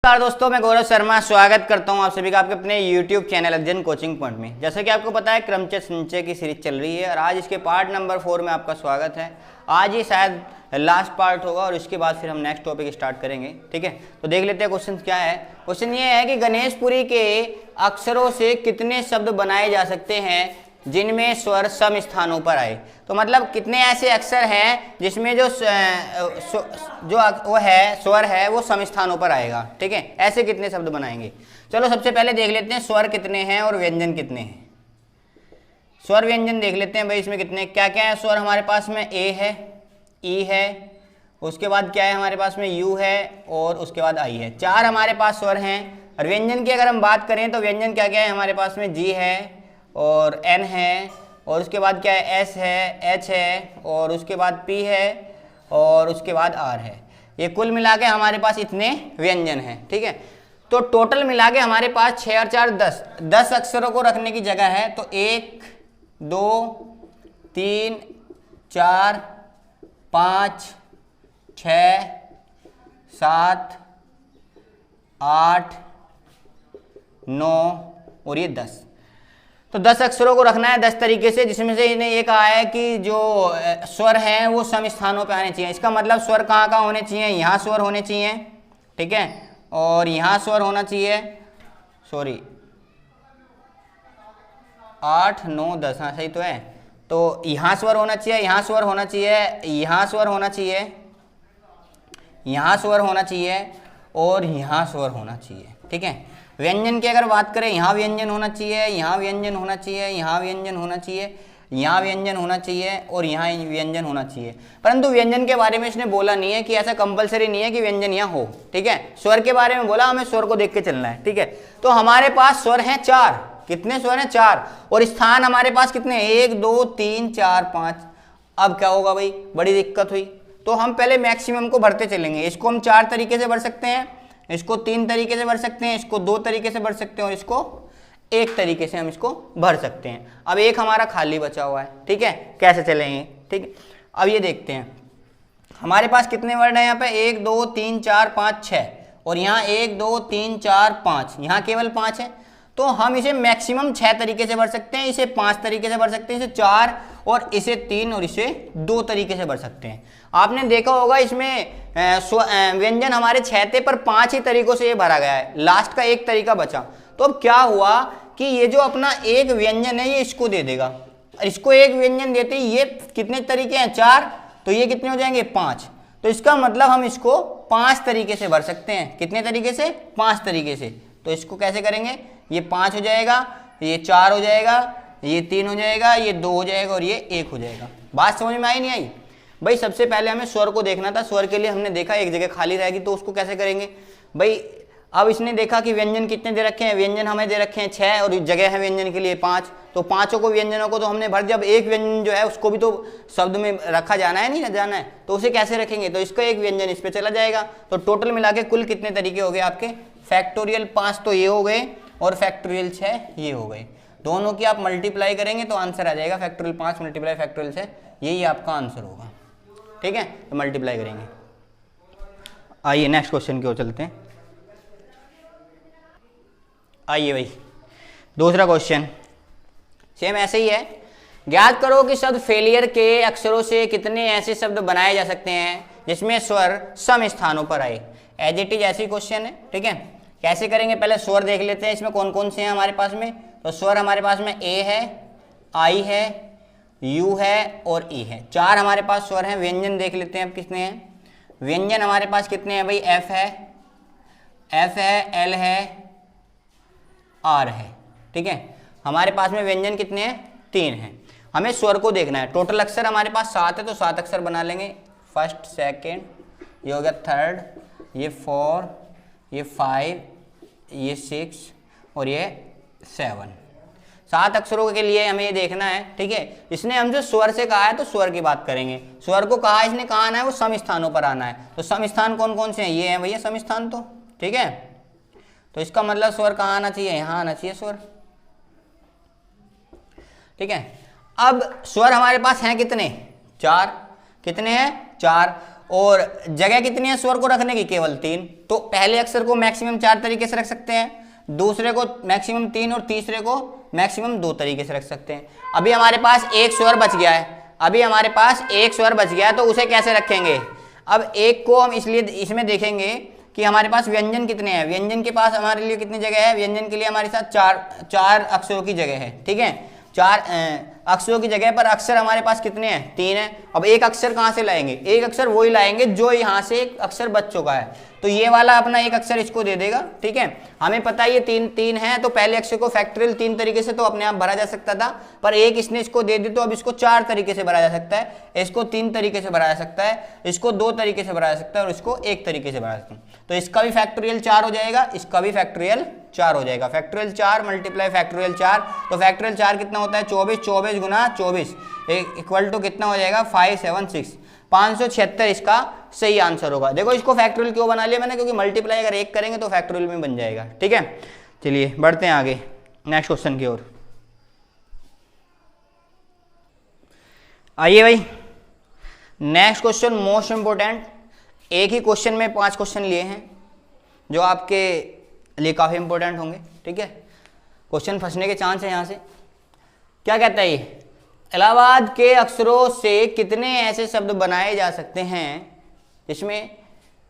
नमस्कार दोस्तों, मैं गौरव शर्मा स्वागत करता हूं आप सभी का आपके अपने YouTube चैनल अध्ययन कोचिंग पॉइंट में। जैसा कि आपको पता है क्रमचय संचय की सीरीज चल रही है और आज इसके पार्ट नंबर 4 में आपका स्वागत है। आज ये शायद लास्ट पार्ट होगा और इसके बाद फिर हम नेक्स्ट टॉपिक स्टार्ट करेंगे। ठीक है, तो देख लेते हैं क्वेश्चन क्या है। क्वेश्चन ये है कि गणेशपुरी के अक्षरों से कितने शब्द बनाए जा सकते हैं जिनमें स्वर सम स्थानों पर आए। तो मतलब कितने ऐसे अक्षर हैं जिसमें जो वो है स्वर है वो सम स्थानों पर आएगा। ठीक है, ऐसे कितने शब्द बनाएंगे। चलो सबसे पहले देख लेते हैं स्वर कितने हैं और व्यंजन कितने हैं। स्वर व्यंजन देख लेते हैं भाई, इसमें कितने क्या क्या है। स्वर हमारे पास में ए है, ई है, उसके बाद क्या है हमारे पास में यू है और उसके बाद आई है। 4 हमारे पास स्वर हैं। और व्यंजन की अगर हम बात करें तो व्यंजन क्या क्या है हमारे पास में, जी है और एन है और उसके बाद क्या है, एस है, एच है और उसके बाद पी है और उसके बाद आर है। ये कुल मिला के हमारे पास इतने व्यंजन हैं। ठीक है, तो टोटल मिला के हमारे पास 6 और 4 10 अक्षरों को रखने की जगह है। तो 1 2 3 4 5 6 7 8 9 और ये 10। तो 10 अक्षरों को रखना है 10 तरीके से, जिसमें से इन्हें ये कहा है कि जो स्वर हैं वो सम स्थानों पे आने चाहिए। इसका मतलब स्वर कहाँ कहाँ होने चाहिए, यहाँ स्वर होने चाहिए। ठीक है, और यहाँ स्वर होना चाहिए, सॉरी 8 9 10, हाँ सही तो है। तो यहाँ स्वर होना चाहिए, यहाँ स्वर होना चाहिए, यहाँ स्वर होना चाहिए, यहाँ स्वर होना चाहिए और यहाँ स्वर होना चाहिए। ठीक है, व्यंजन की अगर बात करें, यहाँ व्यंजन होना चाहिए, यहाँ व्यंजन होना चाहिए, यहाँ व्यंजन होना चाहिए, यहाँ व्यंजन होना चाहिए और यहाँ व्यंजन होना चाहिए। परंतु व्यंजन के बारे में इसने बोला नहीं है कि ऐसा कंपलसरी नहीं है कि व्यंजन यहाँ हो। ठीक है, स्वर के बारे में बोला, हमें स्वर को देख के चलना है। ठीक है, तो हमारे पास स्वर हैं 4। कितने स्वर हैं, 4। और स्थान हमारे पास कितने, 1 2 3 4 5। अब क्या होगा भाई, बड़ी दिक्कत हुई। तो हम पहले मैक्सिमम को भरते चलेंगे। इसको हम 4 तरीके से भर सकते हैं, इसको 3 तरीके से भर सकते हैं, इसको 2 तरीके से भर सकते हैं और इसको 1 तरीके से हम इसको भर सकते हैं। अब एक हमारा खाली बचा हुआ है। ठीक है, कैसे चलेंगे। ठीक है, अब ये देखते हैं हमारे पास कितने वर्ड हैं यहाँ पे, 1 2 3 4 5 6 और यहाँ 1 2 3 4 5, यहाँ केवल 5 है। तो हम इसे मैक्सिमम 6 तरीके से भर सकते हैं, इसे 5 तरीके से भर सकते हैं, इसे 4 और इसे 3 और इसे 2 तरीके से भर सकते हैं। आपने देखा होगा इसमें व्यंजन हमारे 6 थे पर 5 ही तरीकों से ये भरा गया है, लास्ट का 1 तरीका बचा। तो अब क्या हुआ कि ये जो अपना एक व्यंजन है ये इसको दे देगा, इसको एक व्यंजन देते ही ये कितने तरीके हैं, 4, तो ये कितने हो जाएंगे, 5। तो इसका मतलब हम इसको 5 तरीके से भर सकते हैं। कितने तरीके से, 5 तरीके से। तो इसको कैसे करेंगे, ये 5 हो जाएगा, ये 4 हो जाएगा, ये 3 हो जाएगा, ये 2 हो जाएगा और ये 1 हो जाएगा। बात समझ में आई नहीं आई भाई। सबसे पहले हमें स्वर को देखना था। स्वर के लिए हमने देखा एक जगह खाली रहेगी, तो उसको कैसे करेंगे भाई। अब इसने देखा कि व्यंजन कितने दे रखे हैं, व्यंजन हमें दे रखे हैं 6 और जगह है व्यंजन के लिए 5। तो 5 को व्यंजनों को तो हमने भर दिया। अब एक व्यंजन जो है उसको भी तो शब्द में रखा जाना है, नहीं जाना है, तो उसे कैसे रखेंगे। तो इसका एक व्यंजन इस पर चला जाएगा। तो टोटल मिला के कुल कितने तरीके हो गए आपके, फैक्टोरियल 5 तो ये हो गए और फैक्टोरियल 6 ये हो गए। दोनों की आप मल्टीप्लाई करेंगे तो आंसर आ जाएगा फैक्टोरियल 5 मल्टीप्लाई फैक्टोरियल 6, यही आपका आंसर होगा। ठीक है, तो मल्टीप्लाई करेंगे। आइए नेक्स्ट क्वेश्चन की ओर चलते हैं। आइए भाई, दूसरा क्वेश्चन सेम ऐसे ही है। ज्ञात करो कि शब्द फेलियर के अक्षरों से कितने ऐसे शब्द बनाए जा सकते हैं जिसमें स्वर सम स्थानों पर आए। एज इट इज ऐसी क्वेश्चन है। ठीक है, कैसे करेंगे, पहले स्वर देख लेते हैं इसमें कौन कौन से हैं हमारे पास में। तो स्वर हमारे पास में ए है, आई है, यू है और ई है। 4 हमारे पास स्वर हैं। व्यंजन देख लेते हैं अब कितने हैं। व्यंजन हमारे पास कितने हैं भाई, एफ है, एल है, आर है। ठीक है, हमारे पास में व्यंजन कितने हैं, 3 हैं। हमें स्वर को देखना है। टोटल अक्षर हमारे पास 7 है, तो 7 अक्षर बना लेंगे। फर्स्ट, सेकेंड, ये हो गया थर्ड, ये 4, ये 5, ये 6 और ये 7। 7 अक्षरों के लिए हमें ये देखना है। ठीक है, इसने हमसे स्वर से कहा है तो स्वर की बात करेंगे। स्वर को कहा इसने कहा आना है, वो सम स्थानों पर आना है। तो सम स्थान कौन कौन से हैं, ये हैं भैया सम स्थान। तो ठीक है, तो इसका मतलब स्वर कहाँ आना चाहिए, यहाँ आना चाहिए स्वर। ठीक है, अब स्वर हमारे पास हैं कितने, 4। कितने हैं, 4। और जगह कितनी है स्वर को रखने की? केवल 3। तो पहले अक्षर को मैक्सिमम 4 तरीके से रख सकते हैं, दूसरे को मैक्सिमम 3 और तीसरे को मैक्सिमम 2 तरीके से रख सकते हैं। अभी हमारे पास एक स्वर बच गया है, अभी हमारे पास एक स्वर बच गया है, तो उसे कैसे रखेंगे? अब एक को हम इसलिए इसमें देखेंगे कि हमारे पास व्यंजन कितने हैं। व्यंजन के पास हमारे लिए कितनी जगह है? व्यंजन के लिए हमारे साथ चार अक्षरों की जगह है, ठीक है, 4 अक्षरों की जगह पर अक्षर हमारे पास कितने हैं? 3 है। अब एक अक्षर कहाँ से लाएंगे? एक अक्षर वही लाएंगे जो यहाँ से एक अक्षर बच चुका है, तो ये वाला अपना एक अक्षर इसको दे देगा, ठीक है। हमें पता है ये 3 है, तो पहले अक्षर को फैक्टोरियल 3 तरीके से तो अपने आप भरा जा सकता था, पर एक इसने इसको दे दी तो अब इसको 4 तरीके से भरा जा सकता है, इसको 3 तरीके से भरा जा सकता है, इसको 2 तरीके से भरा जा सकता है और इसको 1 तरीके से भरा जा सकता है। तो इसका भी फैक्टोरियल 4 हो जाएगा, इसका भी फैक्टोरियल 4 हो जाएगा। फैक्टोरियल 4 मल्टीप्लाई फैक्टोरियल 4, तो फैक्टोरियल 4 कितना होता है? 24, 24 गुना 24 इक्वल टू कितना हो जाएगा? 576, 576 इसका सही आंसर होगा। देखो इसको फैक्टोरियल क्यों बना लिया मैंने? क्योंकि मल्टीप्लाई अगर 1 करेंगे तो फैक्टोरियल में बन जाएगा, ठीक है। चलिए बढ़ते हैं आगे नेक्स्ट क्वेश्चन की ओर। आइए भाई, नेक्स्ट क्वेश्चन मोस्ट इंपोर्टेंट। एक ही क्वेश्चन में 5 क्वेश्चन लिए हैं जो आपके लिए काफी इंपॉर्टेंट होंगे, ठीक है। क्वेश्चन फंसने के चांस है यहाँ से। क्या कहता है ये? इलाहाबाद के अक्षरों से कितने ऐसे शब्द बनाए जा सकते हैं जिसमें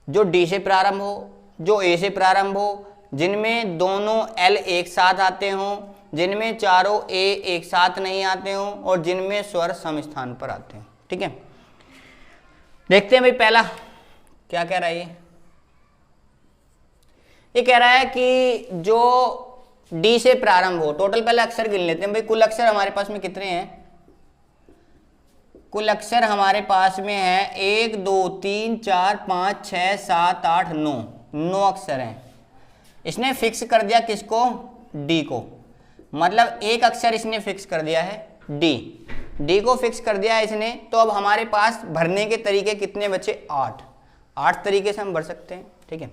जो डी से प्रारंभ हो, जो ए से प्रारंभ हो, जिनमें दोनों एल एक साथ आते हों, जिनमें चारों ए एक साथ नहीं आते हों और जिनमें स्वर सम स्थान पर आते हों, ठीक है। देखते हैं भाई, पहला क्या कह रहा है ये कह रहा है कि जो डी से प्रारंभ हो, टोटल पहले अक्षर गिन लेते हैं भाई। कुल अक्षर हमारे पास में कितने हैं? कुल अक्षर हमारे पास में है 1 2 3 4 5 6 7 8 9, 9 अक्षर हैं। इसने फिक्स कर दिया किसको? डी को, मतलब एक अक्षर इसने फिक्स कर दिया है डी, डी को फिक्स कर दिया है इसने। तो अब हमारे पास भरने के तरीके कितने बचे? 8 तरीके से हम भर सकते हैं, ठीक है।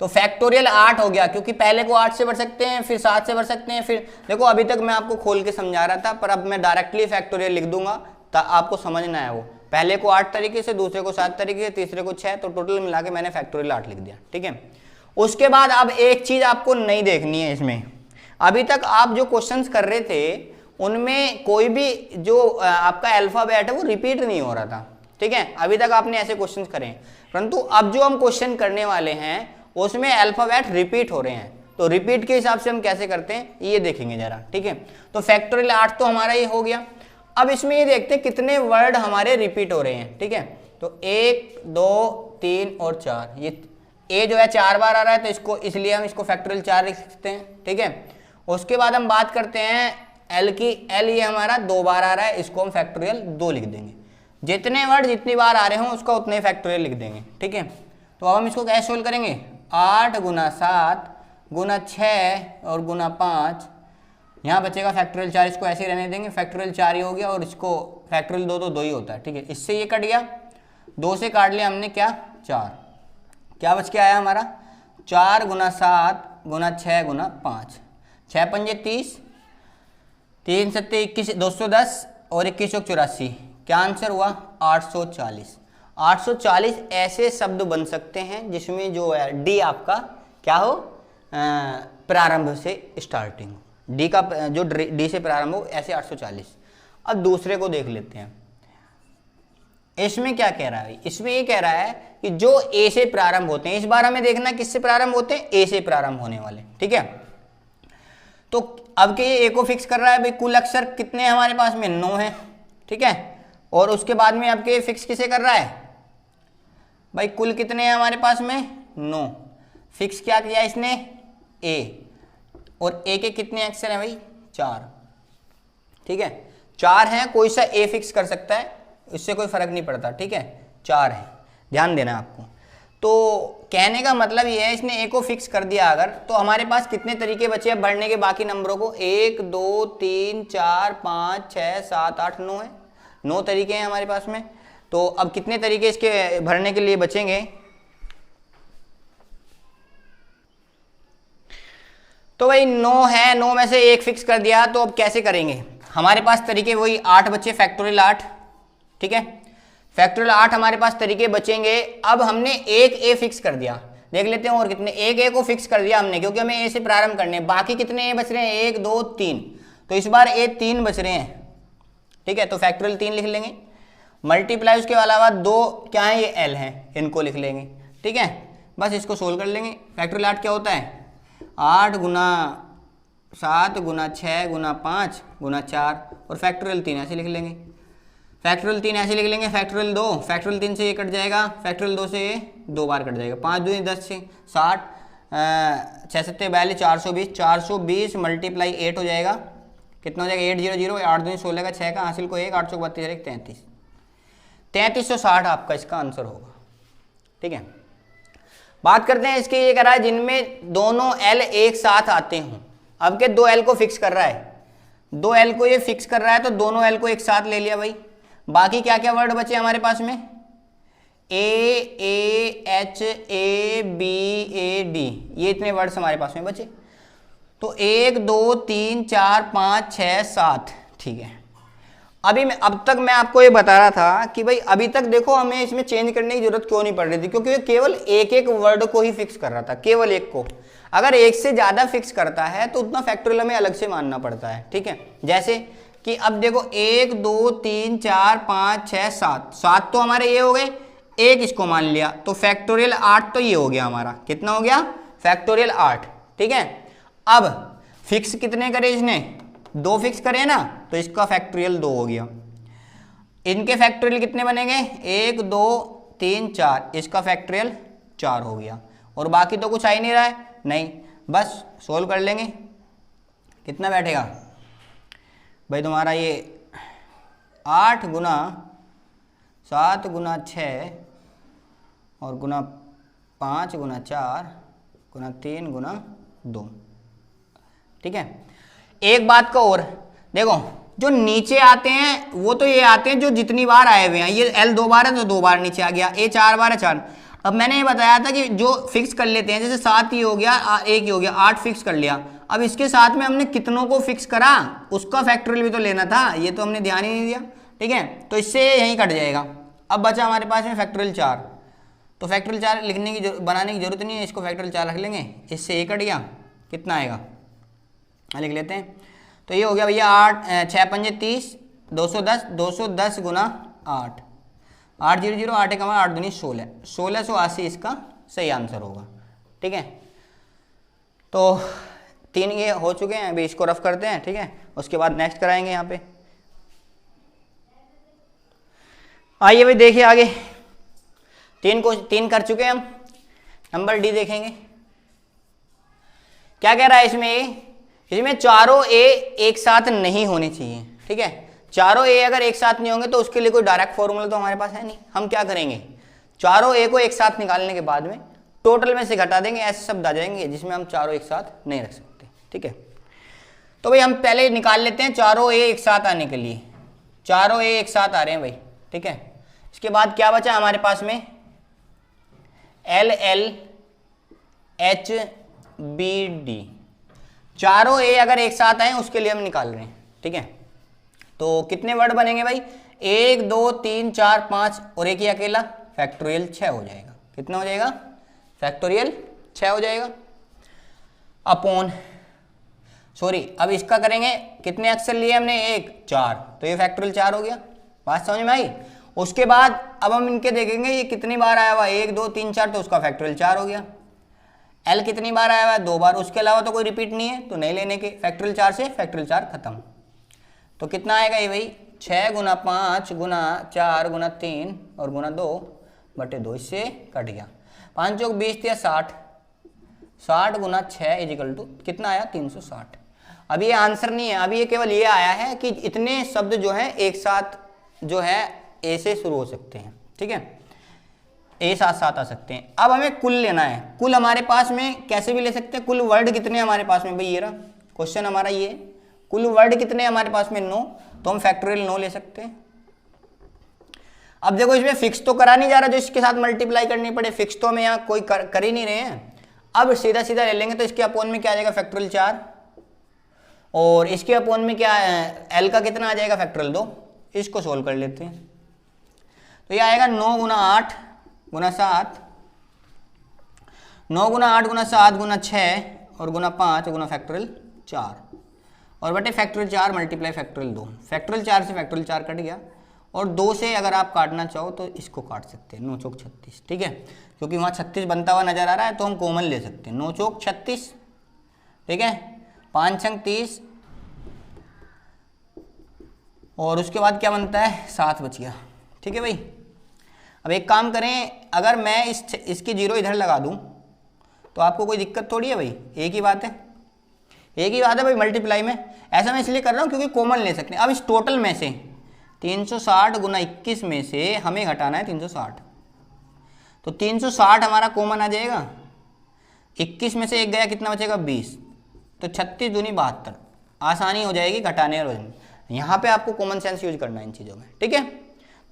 तो फैक्टोरियल 8 हो गया, क्योंकि पहले को 8 से भर सकते हैं, फिर 7 से भर सकते हैं, फिर देखो अभी तक मैं आपको खोल के समझा रहा था, पर अब मैं डायरेक्टली फैक्टोरियल लिख दूंगा, आपको समझना है। वो पहले को 8 तरीके से, दूसरे को 7 तरीके से, तीसरे को 6, तो टोटल मिला के मैंने फैक्टोरियल 8 लिख दिया, ठीक है। उसके बाद अब एक चीज आपको नहीं देखनी है इसमें। अभी तक आप जो क्वेश्चंस कर रहे थे उनमें कोई भी जो आपका अल्फाबेट है वो रिपीट नहीं हो रहा था, ठीक है। अभी तक आपने ऐसे क्वेश्चन करे, परंतु अब जो हम क्वेश्चन करने वाले हैं उसमें अल्फाबेट रिपीट हो रहे हैं। तो रिपीट के हिसाब से हम कैसे करते हैं ये देखेंगे जरा, ठीक है। तो फैक्टोरियल 8 तो हमारा ये हो गया। अब इसमें ये देखते हैं कितने वर्ड हमारे रिपीट हो रहे हैं, ठीक है। तो 1 2 3 और 4, ये ए जो है 4 बार आ रहा है, तो इसको इसलिए हम इसको फैक्टोरियल 4 लिख सकते हैं, ठीक है। उसके बाद हम बात करते हैं एल की। एल ये हमारा 2 बार आ रहा है, इसको हम फैक्टोरियल 2 लिख देंगे। जितने वर्ड जितनी बार आ रहे हों उसका उतने फैक्टोरियल लिख देंगे, ठीक है। तो अब हम इसको कैसे सोल्व करेंगे? 8 गुना 7 गुना 6 और गुना 5, यहाँ बचेगा फैक्टोरियल 4, इसको ऐसे ही रहने देंगे, फैक्टोरियल 4 ही हो गया, और इसको फैक्टोरियल 2 तो 2 ही होता है, ठीक है। इससे ये कट गया, 2 से काट लिया हमने, क्या 4, क्या बच के आया हमारा? 4 गुना 7 गुना 6 गुना 5, 6 पंजे 30, 3 सत्ते 21, 210 और 21 चौक 84, क्या आंसर हुआ? 840। 840 ऐसे शब्द बन सकते हैं जिसमें जो है डी आपका क्या हो? प्रारंभ से स्टार्टिंग, डी का जो डी से प्रारंभ हो, ऐसे 840। अब दूसरे को देख लेते हैं, इसमें क्या कह रहा है? इसमें ये कह रहा है कि जो ए से प्रारंभ होते हैं, इस बार हमें देखना किससे प्रारंभ होते हैं? ए से प्रारंभ होने वाले, ठीक है। तो अब के ये ए को फिक्स कर रहा है भाई, कुल अक्षर कितने हैं हमारे पास में? 9 है, ठीक है। और उसके बाद में अब के फिक्स किसे कर रहा है भाई? कुल कितने हैं हमारे पास में? 9। फिक्स क्या किया इसने? ए, और ए के कितने अक्षर हैं भाई? 4, ठीक है। 4 हैं, कोई सा ए फिक्स कर सकता है, इससे कोई फर्क नहीं पड़ता, ठीक है। 4 है, ध्यान देना है आपको। तो कहने का मतलब ये है, इसने ए को फिक्स कर दिया अगर, तो हमारे पास कितने तरीके बचे हैं भरने के बाकी नंबरों को? 1 2 3 4 5 6 7 8 9 है, 9 तरीके हैं हमारे पास में। तो अब कितने तरीके इसके भरने के लिए बचेंगे? तो भाई 9 है, 9 में से 1 फिक्स कर दिया, तो अब कैसे करेंगे? हमारे पास तरीके वही 8 बचे, फैक्टोरियल 8, ठीक है। फैक्टोरियल 8 हमारे पास तरीके बचेंगे। अब हमने एक ए फिक्स कर दिया, देख लेते हैं और कितने, एक ए को फिक्स कर दिया हमने क्योंकि हमें ए से प्रारंभ करने। बाकी कितने ए बच रहे हैं, 1 2 3, तो इस बार ए 3 बच रहे हैं, ठीक है, तो फैक्टोरियल 3 लिख लेंगे। मल्टीप्लाई उसके अलावा 2 क्या है, ये एल है, इनको लिख लेंगे, ठीक है, बस इसको सोल्व कर लेंगे। फैक्टोरियल 8 क्या होता है, 8 गुना 7 गुना 6 गुना 5 गुना 4, और फैक्टोरियल 3 ऐसे लिख लेंगे। फैक्टोरियल 3 ऐसे लिख लेंगे। फैक्टोरियल 2, फैक्टोरियल 3 से ये कट जाएगा, फैक्टोरियल 2 से ये 2 बार कट जाएगा। 5 दूनी 10 से 60, 6 7 42, 420, 420 मल्टीप्लाई 8 हो जाएगा, कितना हो जाएगा 800, 8 दूनी 16 का 6 का हासिल को 1, 8 चौक 32, 33, 3360 आपका इसका आंसर होगा, ठीक है। बात करते हैं इसके, ये कह रहा है जिनमें दोनों एल एक साथ आते हों। अब के 2 एल को फिक्स कर रहा है, 2 एल को ये फिक्स कर रहा है, तो दोनों एल को एक साथ ले लिया भाई। बाकी क्या क्या वर्ड बचे हमारे पास में, AH ABAD, ये इतने वर्ड्स हमारे पास में बचे। तो 1 2 3 4 5 6 7, ठीक है। अब तक मैं आपको ये बता रहा था कि भाई अभी तक देखो हमें इसमें चेंज करने की जरूरत क्यों नहीं पड़ रही थी, क्योंकि ये केवल एक एक वर्ड को ही फिक्स कर रहा था, केवल एक को। अगर एक से ज्यादा फिक्स करता है तो उतना फैक्टोरियल हमें अलग से मानना पड़ता है, ठीक है। जैसे कि अब देखो 1 2 3 4 5 6 7, 7 तो हमारे ये हो गए, एक इसको मान लिया, तो फैक्टोरियल 8 तो ये हो गया हमारा, कितना हो गया, फैक्टोरियल 8, ठीक है। अब फिक्स कितने करे इसने, 2 फिक्स करे ना, तो इसका फैक्टोरियल 2 हो गया। इनके फैक्टोरियल कितने बनेंगे, 1 2 3 4, इसका फैक्टोरियल 4 हो गया। और बाकी तो कुछ आ ही नहीं रहा है, नहीं, बस सोल्व कर लेंगे। कितना बैठेगा भाई तुम्हारा, ये 8 गुना 7 गुना 6 और गुना 5 गुना 4 गुना 3 गुना 2, ठीक है। एक बात का और देखो, जो नीचे आते हैं वो तो ये आते हैं जो जितनी बार आए हुए हैं, ये L 2 बार है तो 2 बार नीचे आ गया, A 4 बार है 4। अब मैंने ये बताया था कि जो फिक्स कर लेते हैं, जैसे 7 ही हो गया, 1 ही हो गया, 8 फिक्स कर लिया। अब इसके साथ में हमने कितनों को फिक्स करा, उसका फैक्टोरियल भी तो लेना था, ये तो हमने ध्यान ही नहीं दिया, ठीक है। तो इससे यहीं कट जाएगा। अब बचा हमारे पास में फैक्टोरियल 4, तो फैक्टोरियल 4 लिखने की बनाने की जरूरत नहीं है, इसको फैक्टोरियल 4 रख लेंगे। इससे 1 कट गया, कितना आएगा लिख लेते हैं। तो ये हो गया भैया 8 6 5 30, 210, 210 गुना 8, 800, 8 1 8 दूनी 16, 1680 इसका सही आंसर होगा, ठीक है। तो 3 ये हो चुके हैं, अभी इसको रफ करते हैं, ठीक है, उसके बाद नेक्स्ट कराएंगे यहाँ पे। आइए भाई देखिए आगे, 3 कर चुके हैं हम। नंबर डी देखेंगे क्या कह रहा है इसमें चारों ए एक साथ नहीं होने चाहिए, ठीक है। चारों ए अगर एक साथ नहीं होंगे तो उसके लिए कोई डायरेक्ट फॉर्मूला तो हमारे पास है नहीं। हम क्या करेंगे, चारों ए को एक साथ निकालने के बाद में टोटल में से घटा देंगे, ऐसे शब्द आ जाएंगे जिसमें हम चारों एक साथ नहीं रख सकते, ठीक है। तो भाई हम पहले निकाल लेते हैं चारों ए एक साथ आने के लिए, चारों ए एक साथ आ रहे हैं भाई, ठीक है। इसके बाद क्या बचा हमारे पास में, L L H B D, चारों ए अगर एक साथ आए उसके लिए हम निकाल रहे हैं, ठीक है। तो कितने वर्ड बनेंगे भाई, 1 2 3 4 5 और एक ही अकेला, फैक्टोरियल 6 हो जाएगा। कितना हो जाएगा, फैक्टोरियल 6 हो जाएगा। अपॉन सॉरी, अब इसका करेंगे, कितने अक्षर लिए हमने, 1 4, तो ये फैक्टोरियल 4 हो गया। बात समझ में आई। उसके बाद अब हम इनके देखेंगे ये कितनी बार आया हुआ, 1 2 3 4, तो उसका फैक्टोरियल 4 हो गया। एल कितनी बार आया हुआ है, 2 बार, उसके अलावा तो कोई रिपीट नहीं है तो नहीं लेने के, फैक्टोरियल 4 से फैक्टोरियल 4 खत्म। तो कितना आएगा ये भाई, 6 गुना 5 गुना 4 गुना 3 और गुना 2 बटे 2, इससे कट गया। 5 चौक 20 या 60, 60 गुना 6 इजिकल टू कितना आया, 360। अभी ये आंसर नहीं है, अभी ये केवल ये आया है कि इतने शब्द जो है एक साथ जो है ए से शुरू हो सकते हैं, ठीक है, ए साथ साथ आ सकते हैं। अब हमें कुल लेना है, कुल हमारे पास में कैसे भी ले सकते हैं, कुल वर्ड कितने हमारे पास में भाई, ये रहा क्वेश्चन हमारा, ये कुल वर्ड कितने हमारे पास में, 9, तो हम फैक्टोरियल 9 ले सकते हैं। अब देखो इसमें फिक्स तो करा नहीं जा रहा जो इसके साथ मल्टीप्लाई करनी पड़े, फिक्स तो हमें यहाँ कोई कर ही नहीं रहे हैं। अब सीधा सीधा ले लेंगे, तो इसके अपोन में क्या आ जाएगा, फैक्टोरियल 4, और इसके अपोन में क्या है, एल का कितना आ जाएगा, फैक्टोरियल 2। इसको सोल्व कर लेते हैं। तो ये आएगा 9 गुना 8 गुना 7, 9 गुना 8 गुना 7 गुना 6 और गुना 5 गुना फैक्टोरियल 4 और बटे फैक्टोरियल 4 मल्टीप्लाई फैक्टोरियल 2। फैक्टोरियल 4 से फैक्टोरियल 4 कट गया और 2 से अगर आप काटना चाहो तो इसको काट सकते हैं, 9 चौक 36, ठीक है, क्योंकि वहाँ 36 बनता हुआ नजर आ रहा है तो हम कॉमन ले सकते हैं, 9 चौक 36, ठीक है, 5 छंग 30 और उसके बाद क्या बनता है 7 बच गया, ठीक है भाई। अब एक काम करें, अगर मैं इसकी 0 इधर लगा दूं तो आपको कोई दिक्कत थोड़ी है भाई, एक ही बात है, एक ही बात है भाई मल्टीप्लाई में। ऐसा मैं इसलिए कर रहा हूँ क्योंकि कॉमन ले सकते हैं। अब इस टोटल में से 360 गुना 21 में से हमें घटाना है 360, तो 360 हमारा कॉमन आ जाएगा, 21 में से एक गया कितना बचेगा 20, तो 36 दूनी 72, आसानी हो जाएगी घटाने और यहाँ पे आपको कॉमन सेंस यूज करना है इन चीज़ों में, ठीक है।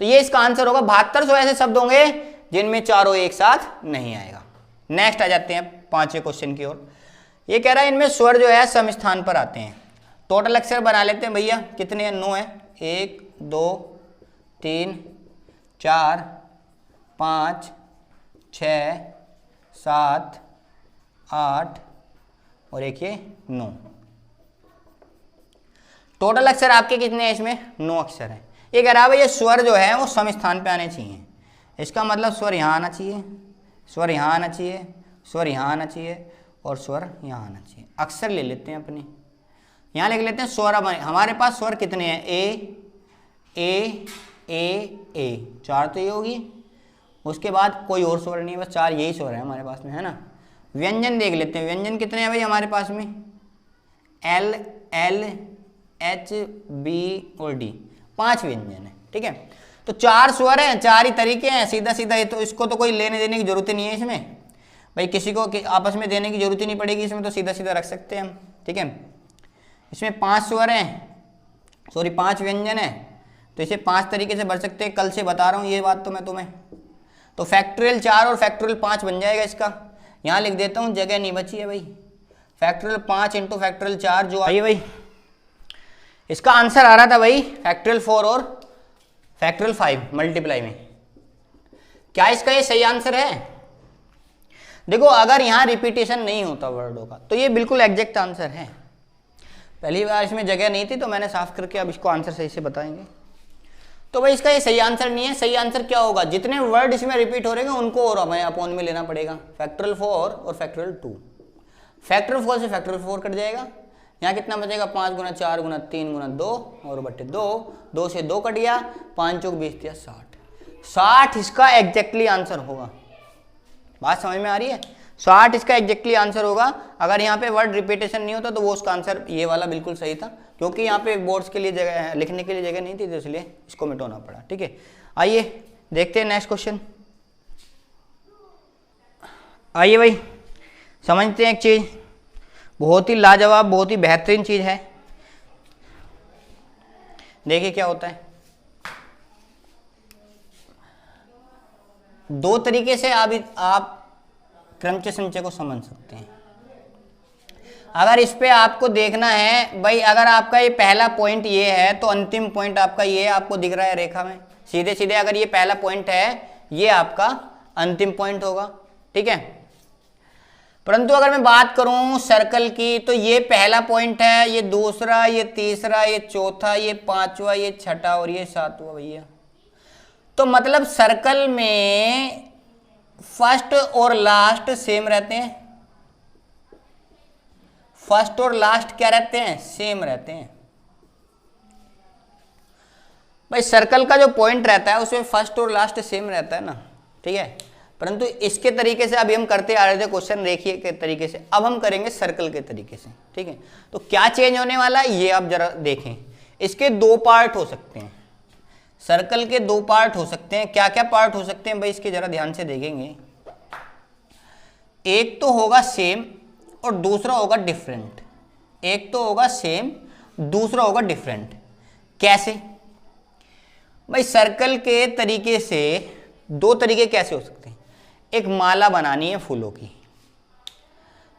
तो ये इसका आंसर होगा। 7200 ऐसे शब्द होंगे जिनमें चारों एक साथ नहीं आएगा। नेक्स्ट आ जाते हैं 5वें क्वेश्चन की ओर। ये कह रहा है इनमें स्वर जो है सम स्थान पर आते हैं। टोटल अक्षर बना लेते हैं भैया, कितने हैं 9 है, 1 2 3 4 5 6 7 8 और एक ये 9। टोटल अक्षर आपके कितने हैं इसमें 9 अक्षर हैं। ये कह रहा है भाई ये स्वर जो है वो सम स्थान पे आने चाहिए। इसका मतलब स्वर यहाँ आना चाहिए, स्वर यहाँ आना चाहिए, स्वर यहाँ आना चाहिए और स्वर यहाँ आना चाहिए। अक्षर ले लेते हैं अपने, यहाँ लिख लेते हैं स्वर। अब हमारे पास स्वर कितने हैं, ए 4 तो ये होगी, उसके बाद कोई और स्वर नहीं है, बस 4 यही स्वर है हमारे पास में, है ना। व्यंजन देख लेते हैं, व्यंजन कितने हैं भाई हमारे पास में, एल एच बी और डी, 5 व्यंजन है, ठीक है। तो 4 स्वर हैं, 4 ही तरीके हैं, सीधा सीधा। तो इसको तो कोई लेने देने की जरूरत ही नहीं है इसमें भाई, किसी को आपस में देने की जरूरत ही नहीं पड़ेगी इसमें, तो सीधा सीधा रख सकते हैं हम, ठीक है। इसमें 5 स्वर हैं, सॉरी 5 व्यंजन है, तो इसे 5 तरीके से भर सकते हैं। कल से बता रहा हूँ ये बात तो मैं तुम्हें। तो फैक्टोरियल 4 और फैक्टोरियल 5 बन जाएगा इसका। यहाँ लिख देता हूँ, जगह नहीं बची है भाई। फैक्टोरियल 5 इंटू फैक्टोरियल 4 जो आइए भाई, इसका आंसर आ रहा था भाई फैक्टोरियल 4 और फैक्टोरियल 5 मल्टीप्लाई में। क्या इसका ये सही आंसर है? देखो अगर यहाँ रिपीटेशन नहीं होता वर्डों का तो ये बिल्कुल एग्जैक्ट आंसर है। पहली बार इसमें जगह नहीं थी तो मैंने साफ करके अब इसको आंसर सही से बताएंगे। तो भाई इसका ये सही आंसर नहीं है। सही आंसर क्या होगा, जितने वर्ड इसमें रिपीट हो रहे हैं उनको और हमें अपॉन में लेना पड़ेगा। फैक्टोरियल 4 और फैक्टोरियल 2, फैक्टोरियल 4 से फैक्टोरियल 4 कट जाएगा। यहाँ कितना बचेगा, 5 गुना 4 गुना 3 गुना 2 और बटे 2, 2 से 2 कट गया, 5 चौक 20 दिया 60 इसका एग्जैक्टली आंसर होगा। बात समझ में आ रही है? 60 इसका एग्जैक्टली आंसर होगा। अगर यहाँ पे वर्ड रिपीटेशन नहीं होता तो वो उसका आंसर ये वाला बिल्कुल सही था, क्योंकि यहाँ पे बोर्ड्स के लिए जगह, लिखने के लिए जगह नहीं थी, तो इसलिए इसको मिटाना पड़ा। ठीक है, आइए देखते हैं नेक्स्ट क्वेश्चन। आइए भाई समझते हैं एक चीज, बहुत ही लाजवाब, बहुत ही बेहतरीन चीज है। देखिए क्या होता है। 2 तरीके से आप क्रमचय संचय को समझ सकते हैं। अगर इस पे आपको देखना है भाई, अगर आपका ये पहला पॉइंट ये है तो अंतिम पॉइंट आपका ये है, आपको दिख रहा है रेखा में सीधे सीधे। अगर ये पहला पॉइंट है ये आपका अंतिम पॉइंट होगा, ठीक है। परंतु अगर मैं बात करूं सर्कल की तो ये पहला पॉइंट है, ये दूसरा, ये तीसरा, ये चौथा, ये पांचवा, ये छठा और ये सातवां भैया। तो मतलब सर्कल में फर्स्ट और लास्ट सेम रहते हैं। फर्स्ट और लास्ट क्या रहते हैं, सेम रहते हैं भाई। सर्कल का जो पॉइंट रहता है उसमें फर्स्ट और लास्ट सेम रहता है ना, ठीक है। परंतु इसके तरीके से अभी हम करते आ रहे थे क्वेश्चन रेखीय के तरीके से, अब हम करेंगे सर्कल के तरीके से, ठीक है। तो क्या चेंज होने वाला है ये आप जरा देखें। इसके 2 पार्ट हो सकते हैं, सर्कल के 2 पार्ट हो सकते हैं। क्या क्या पार्ट हो सकते हैं भाई, इसके जरा ध्यान से देखेंगे। एक तो होगा सेम और दूसरा होगा डिफरेंट। एक तो होगा सेम, दूसरा होगा डिफरेंट। कैसे भाई, सर्कल के तरीके से 2 तरीके कैसे हो सकते हैं। एक माला बनानी है फूलों की,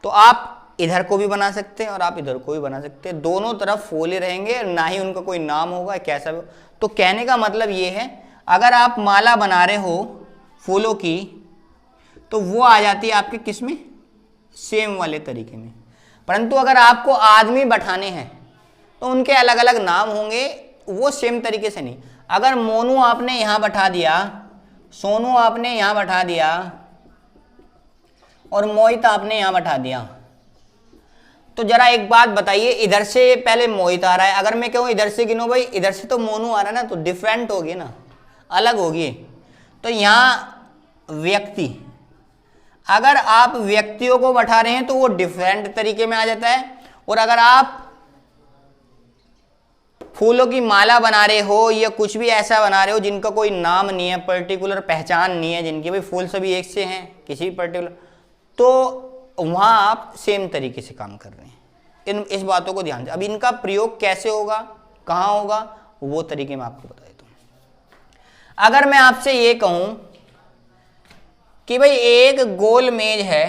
तो आप इधर को भी बना सकते हैं और आप इधर को भी बना सकते हैं। दोनों तरफ फूल ही रहेंगे, ना ही उनका कोई नाम होगा कैसा भी। तो कहने का मतलब ये है, अगर आप माला बना रहे हो फूलों की तो वो आ जाती है आपके किस में, सेम वाले तरीके में। परंतु अगर आपको आदमी बैठाने हैं तो उनके अलग अलग नाम होंगे, वो सेम तरीके से नहीं। अगर मोनू आपने यहां बैठा दिया, सोनू आपने यहां बैठा दिया और मोहित आपने यहां बैठा दिया, तो जरा एक बात बताइए, इधर से पहले मोहित आ रहा है, अगर मैं कहूं इधर से गिनो भाई, इधर से तो मोनू आ रहा है ना, तो डिफरेंट होगी ना, अलग होगी। तो यहां व्यक्ति, अगर आप व्यक्तियों को बैठा रहे हैं तो वो डिफरेंट तरीके में आ जाता है, और अगर आप फूलों की माला बना रहे हो या कुछ भी ऐसा बना रहे हो जिनका कोई नाम नहीं है, पर्टिकुलर पहचान नहीं है, जिनके भी फूल सभी एक से हैं किसी भी पर्टिकुलर, तो वहां आप सेम तरीके से काम कर रहे हैं। इस बातों को ध्यान से, अब इनका प्रयोग कैसे होगा, कहाँ होगा, वो तरीके मैं आपको बता देता हूं। अगर मैं आपसे ये कहूं कि भाई एक गोल मेज है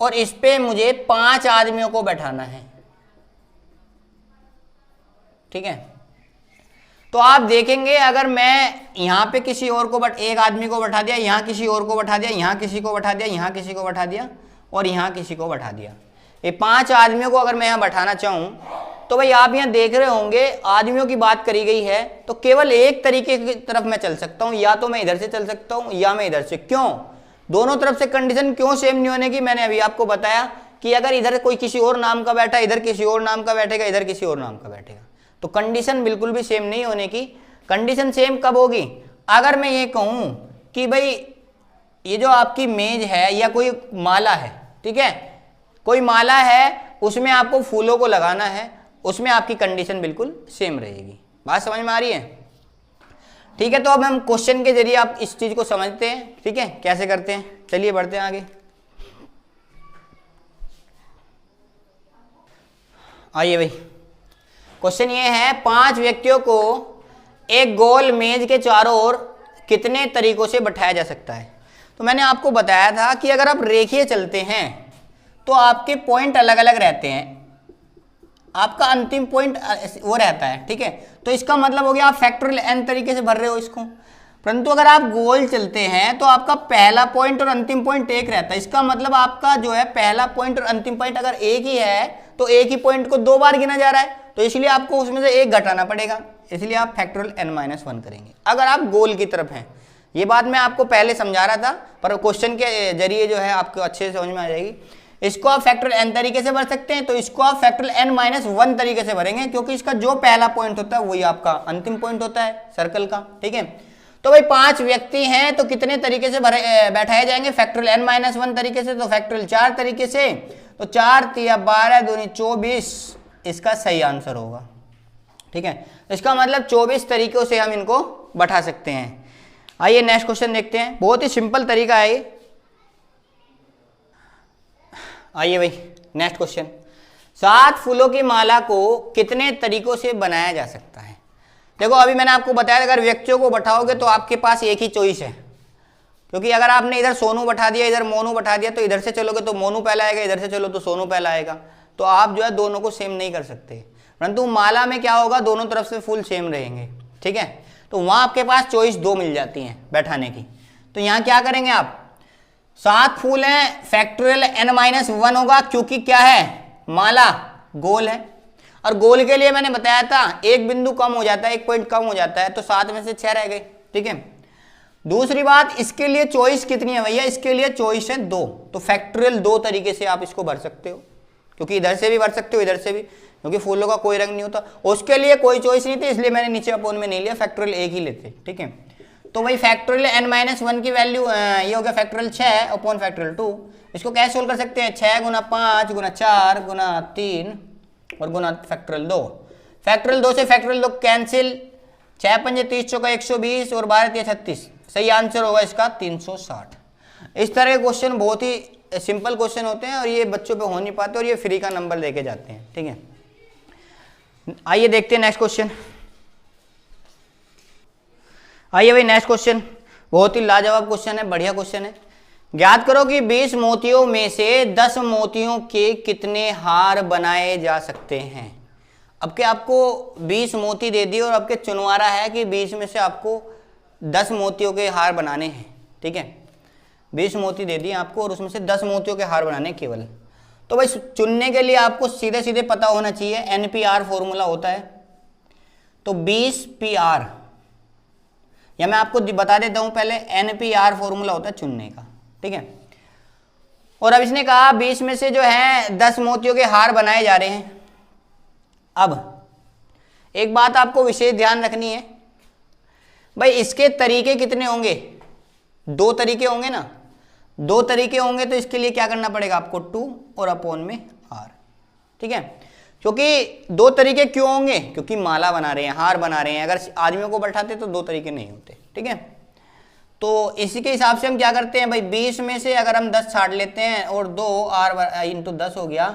और इस पे मुझे 5 आदमियों को बैठाना है, ठीक है, तो आप देखेंगे अगर मैं यहां पे किसी और को एक आदमी को बैठा दिया, यहां किसी और को बैठा दिया, यहां किसी को बैठा दिया, यहां किसी को बैठा दिया और यहां किसी को बैठा दिया, ये 5 आदमियों को अगर मैं यहां बैठाना चाहूं तो भाई आप यहां देख रहे होंगे आदमियों की बात करी गई है, तो केवल एक तरीके की तरफ मैं चल सकता हूं, या तो मैं इधर से चल सकता हूं या मैं इधर से। क्यों? दोनों तरफ से कंडीशन क्यों सेम नहीं होने की, मैंने अभी आपको बताया कि अगर इधर कोई किसी और नाम का बैठा, इधर किसी और नाम का बैठेगा, इधर किसी और नाम का बैठेगा, तो कंडीशन बिल्कुल भी सेम नहीं होने की। कंडीशन सेम कब होगी? अगर मैं ये कहूं कि भाई ये जो आपकी मेज है या कोई माला है, ठीक है, कोई माला है, उसमें आपको फूलों को लगाना है, उसमें आपकी कंडीशन बिल्कुल सेम रहेगी। बात समझ में आ रही है? ठीक है, तो अब हम क्वेश्चन के जरिए आप इस चीज को समझते हैं, ठीक है, कैसे करते हैं। चलिए बढ़ते हैं आगे। आइए भाई, क्वेश्चन ये है, 5 व्यक्तियों को एक गोल मेज के चारों ओर कितने तरीकों से बैठाया जा सकता है। तो मैंने आपको बताया था कि अगर आप रेखीय चलते हैं तो आपके पॉइंट अलग अलग रहते हैं, आपका अंतिम पॉइंट वो रहता है, ठीक है, तो इसका मतलब हो गया आप फैक्टोरियल n तरीके से भर रहे हो इसको। परंतु अगर आप गोल चलते हैं तो आपका पहला पॉइंट और अंतिम पॉइंट एक रहता है, इसका मतलब आपका जो है पहला पॉइंट और अंतिम पॉइंट अगर एक ही है तो एक ही पॉइंट को 2 बार गिना जा रहा है, तो इसलिए आपको उसमें से एक घटाना पड़ेगा, इसलिए आप फैक्टोरियल n-1 करेंगे अगर आप गोल की तरफ हैं। ये बात मैं आपको पहले समझा रहा था, पर क्वेश्चन के जरिए जो है आपको अच्छे से समझ में आ जाएगी। इसको आप फैक्टोरियल n तरीके से भर सकते हैं, तो इसको आप फैक्टोरियल n-1 तरीके से भरेंगे, क्योंकि इसका जो पहला पॉइंट होता है वही आपका अंतिम पॉइंट होता है सर्कल का, ठीक है। तो भाई 5 व्यक्ति हैं तो कितने तरीके से बैठाए जाएंगे? फैक्टोरियल n-1 तरीके से, तो फैक्टोरियल 4 तरीके से, तो 4 × 12 दूनी 24 इसका सही आंसर होगा, ठीक है। इसका मतलब 24 तरीकों से हम इनको बैठा सकते हैं। आइए नेक्स्ट क्वेश्चन देखते हैं, बहुत ही सिंपल तरीका है ये। आइए भाई नेक्स्ट क्वेश्चन, 7 फूलों की माला को कितने तरीकों से बनाया जा सकता है? देखो अभी मैंने आपको बताया अगर व्यक्तियों को बैठाओगे तो आपके पास एक ही चॉइस है, क्योंकि अगर आपने इधर सोनू बैठा दिया, इधर मोनू बैठा दिया, तो इधर से चलोगे तो मोनू पहला आएगा, इधर से चलो तो सोनू पहला आएगा, तो आप जो है दोनों को सेम नहीं कर सकते। परंतु माला में क्या होगा, दोनों तरफ से फूल सेम रहेंगे, ठीक है, तो वहां आपके पास चॉइस 2 मिल जाती हैं बैठाने की। तो यहाँ क्या करेंगे आप, 7 फूल हैं, फैक्टोरियल n-1 होगा, क्योंकि क्या है, माला गोल है, और गोल के लिए मैंने बताया था एक बिंदु कम हो जाता है, एक पॉइंट कम हो जाता है, तो 7 में से 6 रह गए, ठीक है। दूसरी बात, इसके लिए चॉइस कितनी है भैया? इसके लिए चॉइस है 2, तो फैक्टोरियल 2 तरीके से आप इसको भर सकते हो, क्योंकि इधर से भी भर सकते हो, इधर से भी, क्योंकि फूलों का कोई रंग नहीं होता। उसके लिए कोई चॉइस नहीं थी, इसलिए मैंने नीचे अपोन में नहीं लिया, फैक्टोरियल 1 ही लेते, ठीक है। तो भाई फैक्टोरियल n-1 की वैल्यू ये हो गया फैक्टोरियल 6 अपॉन फैक्टोरियल 2। इसको कैसे सोल्व कर सकते हैं? 6 × 5 × 4 × 3 और गुना फैक्टोरियल 2। फैक्टोरियल 2 से फैक्टोरियल 2 कैंसिल, 6 × 5 = 30, 4 × 120 और 12 × 36, सही आंसर होगा इसका 360। इस तरह के क्वेश्चन बहुत ही सिंपल क्वेश्चन होते हैं और ये बच्चों पे हो नहीं पाते और ये फ्री का नंबर लेके जाते हैं, ठीक है। आइए देखते हैं नेक्स्ट क्वेश्चन। आइए भाई नेक्स्ट क्वेश्चन, बहुत ही लाजवाब क्वेश्चन है, बढ़िया क्वेश्चन है। ज्ञात करो कि 20 मोतियों में से 10 मोतियों के कितने हार बनाए जा सकते हैं। अब के आपको 20 मोती दे दिए और अब के चुनवारा है कि 20 में से आपको 10 मोतियों के हार बनाने हैं, ठीक है। 20 मोती दे दिए आपको और उसमें से 10 मोतियों के हार बनाने केवल। तो भाई चुनने के लिए आपको सीधे सीधे पता होना चाहिए, NPR फॉर्मूला होता है। तो 20 PR, या मैं आपको बता देता हूं पहले, NPR फॉर्मूला होता है चुनने का, ठीक है। और अब इसने कहा 20 में से जो है 10 मोतियों के हार बनाए जा रहे हैं। अब एक बात आपको विशेष ध्यान रखनी है भाई, इसके तरीके कितने होंगे? 2 तरीके होंगे ना। 2 तरीके होंगे तो इसके लिए क्या करना पड़ेगा आपको? 2 और अपॉन में R, ठीक है। क्योंकि 2 तरीके क्यों होंगे? क्योंकि माला बना रहे हैं, हार बना रहे हैं। अगर आदमियों को बैठाते तो 2 तरीके नहीं होते, ठीक है। तो इसी के हिसाब से हम क्या करते हैं भाई, 20 में से अगर हम 10 छाड़ लेते हैं और 2 R इंटू 10 हो गया,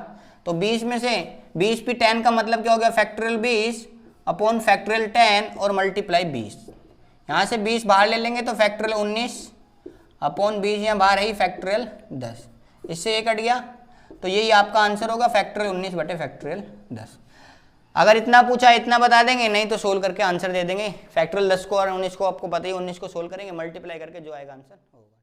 तो 20 में से 20 पे 10 का मतलब क्या हो गया? फैक्टोरियल 20 अपॉन फैक्टोरियल 10 और मल्टीप्लाई 20। यहाँ से 20 बाहर ले लेंगे तो फैक्टोरियल 19 अपॉन 20, यहाँ बाहर है फैक्टोरियल 10, इससे 1 कट गया। तो यही आपका आंसर होगा, फैक्टोरियल 19 बटे फैक्टोरियल 10। अगर इतना पूछा इतना बता देंगे, नहीं तो सोल्व करके आंसर दे देंगे। फैक्टोरियल 10 को और 19 को आपको पता ही, 19 को सोल्व करेंगे, मल्टीप्लाई करके जो आएगा आंसर होगा।